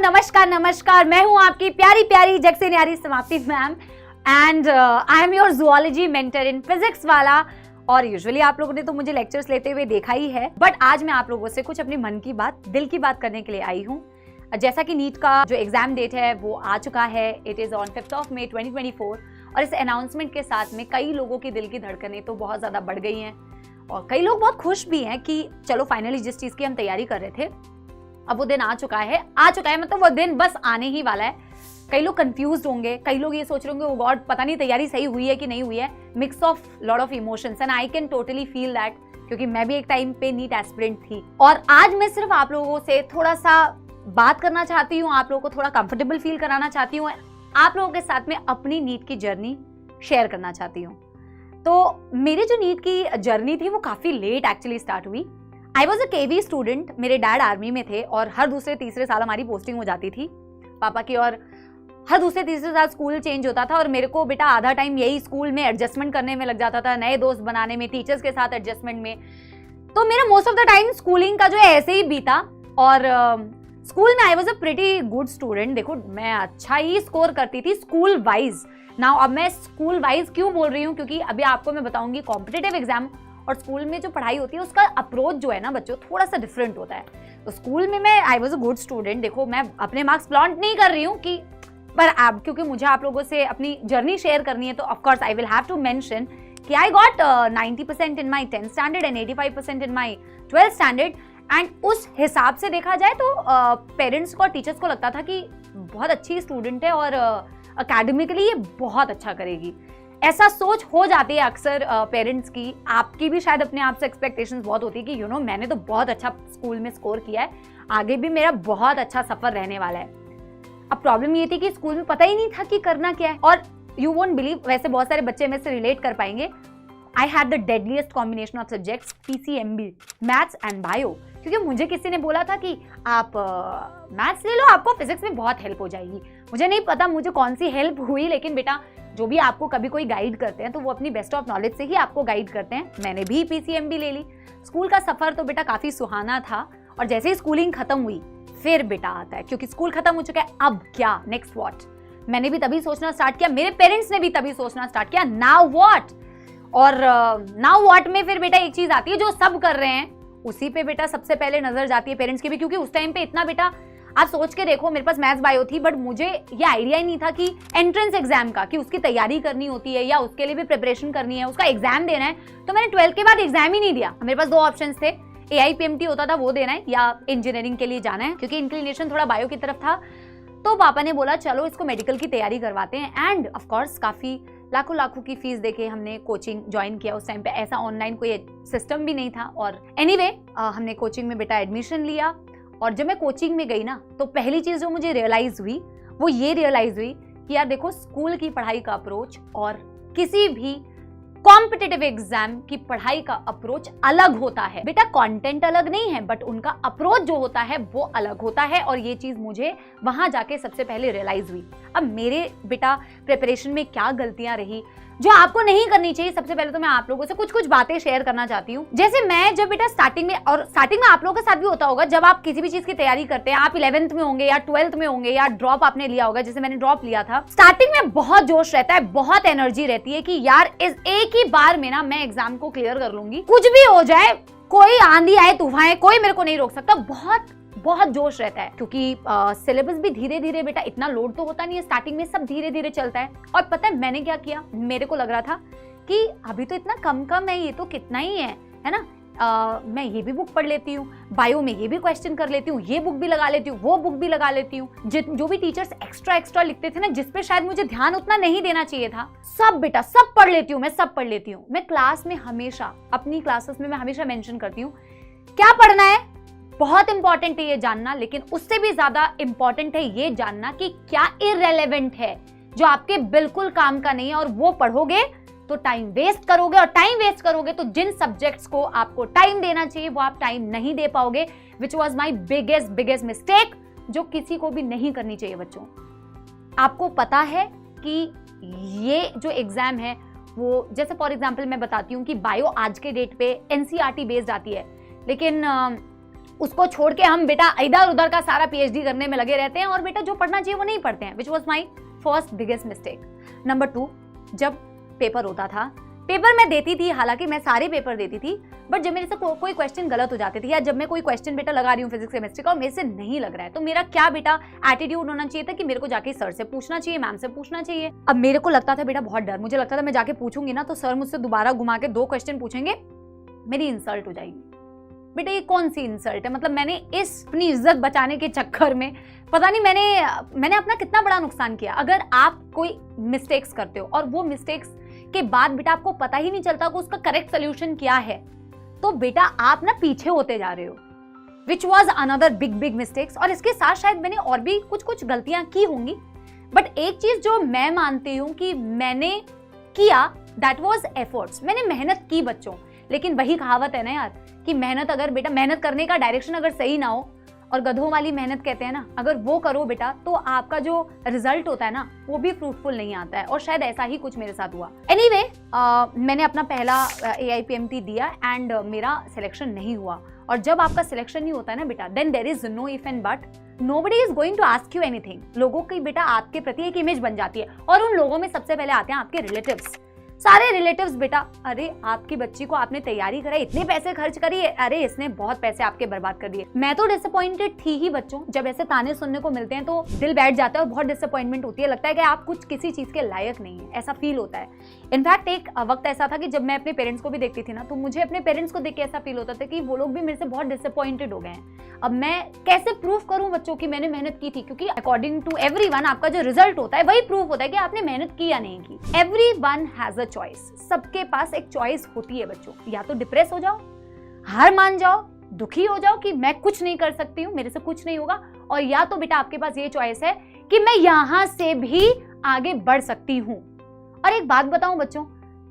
नमस्कार नमस्कार, मैं हूं आपकी प्यारी प्यारी जग से न्यारी समाप्ति ma'am and I am your zoology mentor in physics वाला। और यूजुअली आप लोगों ने तो मुझे लेक्चर्स लेते हुए देखा ही है, बट आज मैं आप लोगों से कुछ अपने मन की बात, दिल की बात करने के लिए आई हूँ। जैसा कि नीट का जो एग्जाम डेट है वो आ चुका है, इट इज़ ऑन 5 मई 2024 और इस अनाउंसमेंट के साथ में कई लोगों की दिल की धड़कनें तो बहुत ज़्यादा बढ़ गई हैं और कई लोग बहुत खुश भी हैं कि चलो फाइनली जिस चीज़ की हम तैयारी कर रहे थे अब वो दिन आ चुका है मतलब वो दिन बस आने ही वाला है। कई लोग कंफ्यूज्ड होंगे, कई लोग ये सोच रहे होंगे ओ गॉड पता नहीं तैयारी सही हुई है कि नहीं हुई है। Mix of lot of emotions and I can totally feel that, क्योंकि मैं भी एक टाइम पे नीट एस्पिरेंट थी। और आज मैं सिर्फ आप लोगों से थोड़ा सा बात करना चाहती हूँ, आप लोगों को थोड़ा कंफर्टेबल फील कराना चाहती हूँ, आप लोगों के साथ में अपनी नीट की जर्नी शेयर करना चाहती हूँ। तो मेरी जो नीट की जर्नी थी वो काफी लेट एक्चुअली स्टार्ट हुई। I was a KV student, मेरे डैड आर्मी में थे और हर दूसरे तीसरे साल हमारी पोस्टिंग हो जाती थी पापा की, और हर दूसरे तीसरे साल स्कूल चेंज होता था और मेरे को बेटा आधा टाइम यही स्कूल में एडजस्टमेंट करने में लग जाता था, नए दोस्त बनाने में, टीचर्स के साथ एडजस्टमेंट में। तो मेरा most of the time schooling का जो है ऐसे ही बीता। और स्कूल में आई was a pretty good student. देखो मैं अच्छा ही स्कोर करती थी स्कूल वाइज। नाउ अब मैं स्कूल वाइज क्यों बोल रही हूँ, क्योंकि अभी आपको मैं बताऊंगी कॉम्पिटिटिव एग्जाम और स्कूल में जो पढ़ाई होती है उसका अप्रोच जो है ना बच्चों थोड़ा सा डिफरेंट होता है। तो स्कूल में मैं आई वॉज अ गुड स्टूडेंट। देखो मैं अपने मार्क्स फ्लॉन्ट नहीं कर रही हूँ कि, पर अब क्योंकि मुझे आप लोगों से अपनी जर्नी शेयर करनी है तो of course I will have to mention कि I got 90% in my 10th standard and 85% in my 12th standard. And उस हिसाब से देखा जाए तो पेरेंट्स को और टीचर्स को लगता था कि बहुत अच्छी स्टूडेंट है और अकेडमिकली ये बहुत अच्छा करेगी। ऐसा सोच हो जाती है अक्सर पेरेंट्स की, आपकी भी शायद अपने आप से एक्सपेक्टेशंस बहुत होती है कि मैंने तो बहुत अच्छा स्कूल में स्कोर किया है, आगे भी मेरा बहुत अच्छा सफर रहने वाला है। अब प्रॉब्लम ये थी कि स्कूल में पता ही नहीं था कि करना क्या है। और यू वोंट बिलीव, वैसे बहुत सारे बच्चे में से रिलेट कर पाएंगे, I had the deadliest combination of subjects PCMB, maths and bio. क्योंकि मुझे किसी ने बोला था कि आप मैथ्स ले लो, आपको फिजिक्स में बहुत हेल्प हो जाएगी। मुझे नहीं पता मुझे कौन सी हेल्प हुई, लेकिन बेटा जो भी आपको कभी कोई गाइड करते हैं तो वो अपनी बेस्ट ऑफ नॉलेज से ही आपको गाइड करते हैं। मैंने भी PCMB ले ली। स्कूल का सफर तो बेटा काफी सुहाना था और जैसे ही स्कूलिंग खत्म हुई फिर बेटा आता है, क्योंकि स्कूल खत्म हो चुका है, अब क्या, नेक्स्ट व्हाट। मैंने भी तभी सोचना स्टार्ट किया, मेरे पेरेंट्स ने भी तभी सोचना स्टार्ट किया, नाउ व्हाट। और नाउ व्हाट में फिर बेटा एक चीज आती है जो सब कर रहे हैं उसी पे बेटा सबसे पहले नजर जाती है पेरेंट्स की भी, क्योंकि उस टाइम पे इतना बेटा आप सोच के देखो, मेरे पास मैथ्स बायो थी बट मुझे ये आइडिया ही नहीं था कि एंट्रेंस एग्जाम का, कि उसकी तैयारी करनी होती है या उसके लिए भी प्रिपरेशन करनी है, उसका एग्जाम देना है। तो मैंने 12th के बाद एग्जाम ही नहीं दिया। मेरे पास 2 ऑप्शंस थे, AIPMT होता था वो देना है या इंजीनियरिंग के लिए जाना है, क्योंकि इंक्लिनेशन थोड़ा बायो की तरफ था। तो पापा ने बोला चलो इसको मेडिकल की तैयारी करवाते हैं। एंड ऑफकोर्स काफी लाखों की फीस देके हमने कोचिंग ज्वाइन किया। उस टाइम पे ऐसा ऑनलाइन कोई सिस्टम भी नहीं था। और एनीवे हमने कोचिंग में बेटा एडमिशन लिया। और जब मैं कोचिंग में गई ना तो पहली चीज जो मुझे रियलाइज हुई वो ये रियलाइज हुई कि यार देखो स्कूल की पढ़ाई का अप्रोच और किसी भी कॉम्पिटिटिव एग्जाम की पढ़ाई का अप्रोच अलग होता है। बेटा कंटेंट अलग नहीं है बट उनका अप्रोच जो होता है वो अलग होता है। और ये चीज मुझे वहां जाके सबसे पहले रियलाइज हुई। अब मेरे बेटा प्रिपरेशन में क्या गलतियां रही जो आपको नहीं करनी चाहिए, सबसे पहले तो मैं आप लोगों से कुछ बातें शेयर करना चाहती हूँ। जैसे मैं जब बेटा स्टार्टिंग में, और स्टार्टिंग में आप लोगों के साथ भी होता होगा, जब आप किसी भी चीज की तैयारी करते हैं, आप 11th में होंगे या 12th में होंगे या ड्रॉप आपने लिया होगा, जैसे मैंने ड्रॉप लिया था, स्टार्टिंग में बहुत जोश रहता है, बहुत एनर्जी रहती है कि यार इस एक ही बार में ना मैं एग्जाम को क्लियर कर लूंगी, कुछ भी हो जाए, कोई आंधी आए तूफान आए, कोई मेरे को नहीं रोक सकता। बहुत जोश रहता है, क्योंकि सिलेबस भी धीरे धीरे बेटा, इतना लोड तो होता नहीं है स्टार्टिंग में, सब धीरे धीरे चलता है। और पता है मैंने क्या किया, मेरे को लग रहा था कि अभी तो इतना कम है, ये तो कितना ही है ना, मैं ये भी बुक पढ़ लेती हूँ, बायो में ये भी क्वेश्चन कर लेती हूँ, ये बुक भी लगा लेती हूँ, वो बुक भी लगा लेती हूँ। जो भी टीचर्स एक्स्ट्रा लिखते थे ना, जिसपे शायद मुझे ध्यान उतना नहीं देना चाहिए था, सब बेटा सब पढ़ लेती हूँ, मैं सब पढ़ लेती हूँ। मैं क्लास में हमेशा, अपनी क्लासेस में मैं हमेशा मेंशन करती हूँ क्या पढ़ना है, बहुत इंपॉर्टेंट है ये जानना, लेकिन उससे भी ज्यादा इंपॉर्टेंट है ये जानना कि क्या इररिलेवेंट है, जो आपके बिल्कुल काम का नहीं है, और वो पढ़ोगे तो टाइम वेस्ट करोगे, और टाइम वेस्ट करोगे तो जिन सब्जेक्ट्स को आपको टाइम देना चाहिए वो आप टाइम नहीं दे पाओगे, which was my biggest mistake, जो किसी को भी नहीं करनी चाहिए। बच्चों आपको पता है कि ये जो एग्जाम है वो, जैसे फॉर एग्जाम्पल मैं बताती हूँ कि बायो आज के डेट पे NCERT बेस्ड आती है, लेकिन उसको छोड़ के हम बेटा इधर उधर का सारा पीएचडी करने में लगे रहते हैं और बेटा जो पढ़ना चाहिए वो नहीं पढ़ते हैं, which was my first biggest mistake. Number 2, जब पेपर होता था, पेपर मैं देती थी, हालांकि मैं सारे पेपर देती थी, बट जब मेरे से कोई क्वेश्चन गलत हो जाते थे या जब मैं कोई क्वेश्चन बेटा लगा रही हूँ फिजिक्स केमिस्ट्री का और मेरे से नहीं लग रहा है, तो मेरा क्या बेटा एटीट्यूड होना चाहिए था कि मेरे को जाके सर से पूछना चाहिए, मैम से पूछना चाहिए। अब मेरे को लगता था बेटा बहुत डर, मुझे लगता था मैं जाके पूछूंगी ना तो सर मुझसे दोबारा घुमा के 2 क्वेश्चन पूछेंगे, मेरी इंसल्ट हो जाएगी। बेटा ये कौन सी इंसल्ट है, मतलब मैंने इस अपनी इज्जत बचाने के चक्कर में पता नहीं मैंने अपना कितना बड़ा नुकसान किया। अगर आप कोई मिस्टेक्स करते हो और वो मिस्टेक्स के बाद बेटा आपको पता ही नहीं चलता कि उसका करेक्ट सोल्यूशन क्या है, तो बेटा आप ना पीछे होते जा रहे हो, which was another big mistakes. और इसके साथ शायद मैंने और भी कुछ गलतियां की होंगी, बट एक चीज जो मैं मानती हूँ कि मैंने किया, दैट वॉज एफर्ट्स। मैंने मेहनत की बच्चों, लेकिन वही कहावत है ना यार कि मेहनत अगर बेटा मेहनत करने का डायरेक्शन अगर सही ना हो, और गधों वाली मेहनत कहते हैं ना, अगर वो करो बेटा तो आपका जो रिजल्ट होता है ना वो भी फ्रूटफुल नहीं आता है, और शायद ऐसा ही कुछ मेरे साथ हुआ। एनीवे, मैंने अपना पहला AIPMT दिया एंड मेरा सिलेक्शन नहीं हुआ। और जब आपका सिलेक्शन नहीं होता है ना बेटा, then there is no if and but, nobody is going to ask you anything. लोगों की बेटा आपके प्रति एक इमेज बन जाती है, और उन लोगों में सबसे पहले आते हैं आपके रिलेटिव्स। सारे रिलेटिव्स बेटा, अरे आपकी बच्ची को आपने तैयारी कराई, इतने पैसे खर्च करिए, अरे इसने बहुत पैसे आपके बर्बाद कर दिए। मैं तो डिसअपॉइंटेड थी ही बच्चों, जब ऐसे ताने सुनने को मिलते हैं तो दिल बैठ जाता है और बहुत डिसअपॉइंटमेंट होती है, लगता है कि आप कुछ किसी चीज के लायक नहीं है, ऐसा फील होता है। इनफैक्ट एक वक्त ऐसा था कि जब मैं अपने पेरेंट्स को भी देखती थी ना, तो मुझे अपने पेरेंट्स को देख के ऐसा फील होता था कि वो लोग भी मेरे से बहुत डिसअपॉइंटेड हो गए हैं। अब मैं कैसे प्रूव करूं बच्चों की मैंने मेहनत की थी, क्योंकि अकॉर्डिंग टू एवरीवन आपका जो रिजल्ट होता है वही प्रूफ होता है कि आपने मेहनत की या नहीं की। एवरीवन हैज अ चॉइस, सबके पास एक चॉइस होती है बच्चों, या तो डिप्रेस हो जाओ, हार मान जाओ, दुखी हो जाओ कि मैं कुछ नहीं कर सकती हूँ, मेरे से कुछ नहीं होगा, और या तो बेटा आपके पास ये चॉइस है कि मैं यहां से भी आगे बढ़ सकती हूँ। और एक बात बताऊं बच्चों,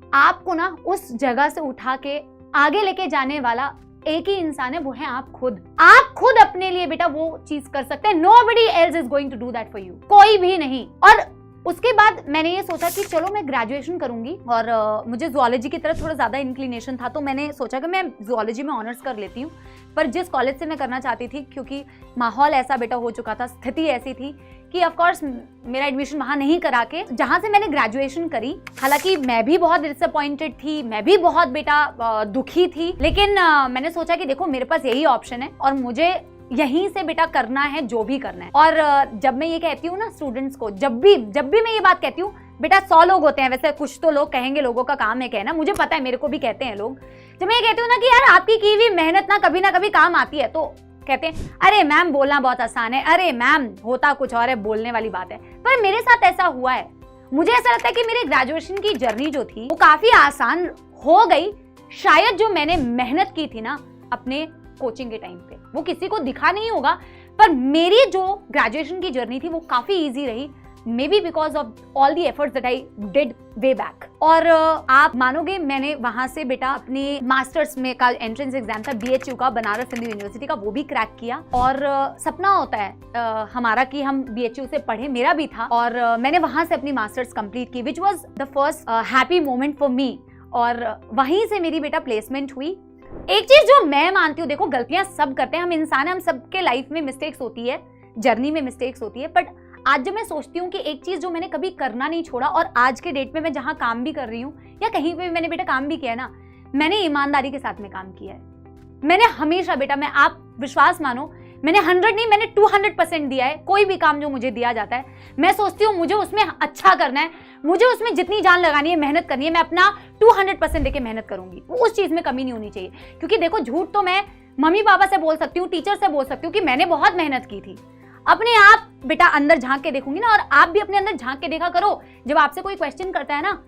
आपको ना उस जगह से उठा के आगे लेके जाने वाला एक ही इंसान है, वो है आप खुद। आप खुद अपने लिए बेटा वो चीज कर सकते हैं, nobody else is going to do that for you, कोई भी नहीं। और उसके बाद मैंने ये सोचा कि चलो मैं ग्रेजुएशन करूंगी, और मुझे जूलॉजी की तरफ थोड़ा ज्यादा इंक्लिनेशन था, तो मैंने सोचा कि मैं जूलॉजी में ऑनर्स कर लेती हूँ। पर जिस कॉलेज से मैं करना चाहती थी, क्योंकि माहौल ऐसा बेटा हो चुका था, स्थिति ऐसी थी कि ऑफ कोर्स मेरा एडमिशन वहां नहीं करा के जहां से मैंने ग्रेजुएशन करी, हालांकि मैं भी बहुत डिसअपॉइंटेड थी, मैं भी बहुत बेटा दुखी थी, लेकिन मैंने सोचा कि देखो मेरे पास यही ऑप्शन है और मुझे यहीं से बेटा करना है जो भी करना है। और जब मैं ये कहती हूँ ना स्टूडेंट्स को, जब भी मैं ये बात कहती हूँ, बेटा 100 लोग होते हैं, वैसे कुछ तो लोग कहेंगे, लोगों का काम है कहना, मुझे पता है, मेरे को भी कहते हैं लोग। जब मैं ये कहती हूँ ना कि यार आपकी की हुई मेहनत ना कभी काम आती है, तो कहते हैं अरे मैम बोलना बहुत आसान है, अरे मैम होता कुछ और है, बोलने वाली बात है। पर मेरे साथ ऐसा हुआ है, मुझे ऐसा लगता है कि मेरे ग्रेजुएशन की जर्नी जो थी वो काफी आसान हो गई, शायद जो मैंने मेहनत की थी ना अपने कोचिंग के टाइम पे, वो किसी को दिखा नहीं होगा, पर मेरी जो ग्रेजुएशन की जर्नी थी वो काफी इजी रही, may be because of all the efforts that I did way back. और आप मानोगे, मैंने वहां से बेटा अपने मास्टर्स में का एंट्रेंस एग्जाम था BHU का, बनारस हिंदू यूनिवर्सिटी का, वो भी क्रैक किया। और सपना होता है हमारा कि हम BHU से पढ़े, मेरा भी था, और मैंने वहां से अपनी मास्टर्स कंप्लीट की, which was the first happy moment for me. और वहीं से मेरी बेटा प्लेसमेंट हुई। एक चीज जो मैं मानती हूँ, देखो गलतियां सब करते हैं, हम इंसान हैं, हम सबके लाइफ में मिस्टेक्स होती है, जर्नी में मिस्टेक्स होती है, बट आज जब मैं सोचती हूँ कि एक चीज जो मैंने कभी करना नहीं छोड़ा, और आज के डेट में मैं जहाँ काम भी कर रही हूँ या कहीं पे भी मैंने बेटा काम भी किया है ना, मैंने ईमानदारी के साथ में काम किया है। मैंने हमेशा बेटा, मैं आप विश्वास मानो, मैंने 100 नहीं, मैंने 200% दिया है। कोई भी काम जो मुझे दिया जाता है, मैं सोचती हूँ मुझे उसमें अच्छा करना है, मुझे उसमें जितनी जान लगानी है, मेहनत करनी है, मैं अपना 200% देके मेहनत करूंगी, उस चीज में कमी नहीं होनी चाहिए। क्योंकि देखो झूठ तो मैं मम्मी पापा से बोल सकती हूँ, टीचर से बोल सकती हूँ कि मैंने बहुत मेहनत की थी। अपने आप बेटा अंदर झांक के देखूंगी ना, और आप भी अपने अंदर झांक के देखा करो। जब आपसे कोई क्वेश्चन करता है ना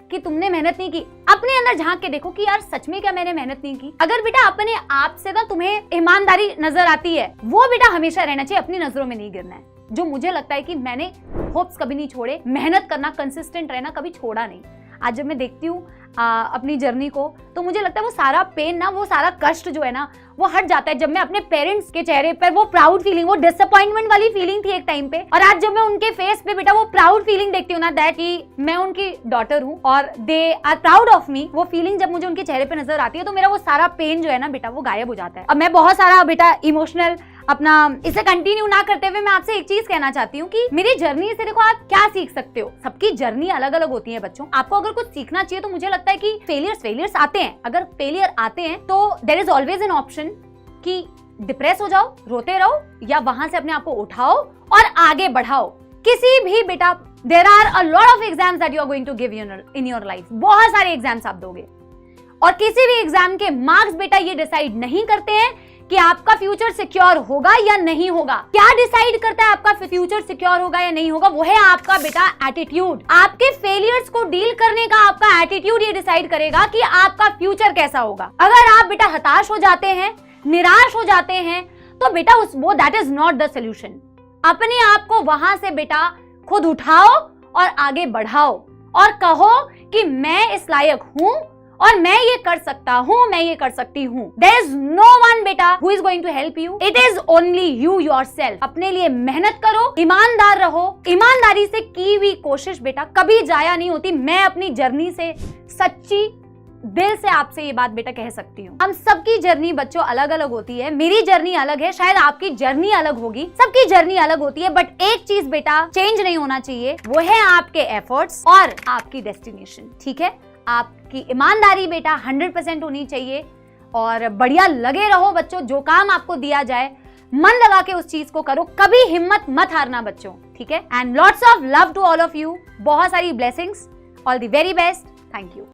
कि तुमने मेहनत नहीं की, अपने अंदर झांक के देखो कि यार सच में क्या मैंने मेहनत नहीं की। अगर बेटा अपने आप से ना तुम्हें ईमानदारी नजर आती है, वो बेटा हमेशा रहना चाहिए, अपनी नजरों में नहीं गिरना है। जो मुझे लगता है कि मैंने होप्स कभी नहीं छोड़े, मेहनत करना, कंसिस्टेंट रहना कभी छोड़ा नहीं। आज जब मैं देखती हूँ अपनी जर्नी को, तो मुझे लगता है वो सारा पेन ना, वो सारा कष्ट जो है ना, वो हट जाता है जब मैं अपने पेरेंट्स के चेहरे पर वो प्राउड फीलिंग, वो डिसअपॉइंटमेंट वाली फीलिंग थी एक टाइम पे, और आज जब मैं उनके फेस पे बेटा वो प्राउड फीलिंग देखती हूँ ना, दैट कि मैं उनकी डॉटर हूँ और they are proud of me, वो फीलिंग जब मुझे उनके चेहरे पे नजर आती है तो मेरा वो सारा पेन जो है ना बेटा वो गायब हो जाता है। अब मैं बहुत सारा बेटा इमोशनल अपना इसे कंटिन्यू ना करते हुए मैं आपसे एक चीज कहना चाहती हूँ कि मेरी जर्नी से देखो आप क्या सीख सकते हो। सबकी जर्नी अलग अलग होती है बच्चों, आपको अगर कुछ सीखना चाहिए तो मुझे लगता है कि फेलियर्स आते हैं, अगर फेलियर आते हैं तो there is always an option कि डिप्रेस हो जाओ, रोते रहो, या वहां से अपने आप को उठाओ और आगे बढ़ाओ। किसी भी बेटा there are a lot of exams that you are going to give in your life, बहुत सारे एग्जाम्स आप दोगे और किसी भी एग्जाम के मार्क्स बेटा ये डिसाइड नहीं करते हैं कि आपका फ्यूचर सिक्योर होगा या नहीं होगा। क्या डिसाइड करता है आपका फ्यूचर सिक्योर होगा या नहीं होगा? वो है आपका बेटा एटीट्यूड। आपके फेलियर्स को डील करने का आपका एटीट्यूड ये डिसाइड करेगा कि आपका फ्यूचर कैसा होगा। अगर आप बेटा हताश हो जाते हैं, निराश हो जाते हैं, तो बेटा वो that is not the solution. अपने आप को वहां से बेटा खुद उठाओ और आगे बढ़ाओ और कहो कि मैं इस लायक हूं और मैं ये कर सकता हूं, मैं ये कर सकती हूं। There is no one बेटा who is going to help you. It is only you yourself. अपने लिए मेहनत करो, ईमानदार रहो। ईमानदारी से की हुई कोशिश बेटा कभी जाया नहीं होती। मैं अपनी जर्नी से सच्ची दिल से आपसे ये बात बेटा कह सकती हूँ। हम सबकी जर्नी बच्चों अलग अलग होती है, मेरी जर्नी अलग है, शायद आपकी जर्नी अलग होगी, सबकी जर्नी अलग होती है, बट एक चीज बेटा चेंज नहीं होना चाहिए, वो है आपके एफर्ट्स और आपकी डेस्टिनेशन। ठीक है, आपकी ईमानदारी बेटा 100% होनी चाहिए और बढ़िया लगे रहो बच्चों। जो काम आपको दिया जाए मन लगा के उस चीज को करो, कभी हिम्मत मत हारना बच्चों। ठीक है, and lots of love to all of you. बहुत सारी blessings, all the very best. Thank you.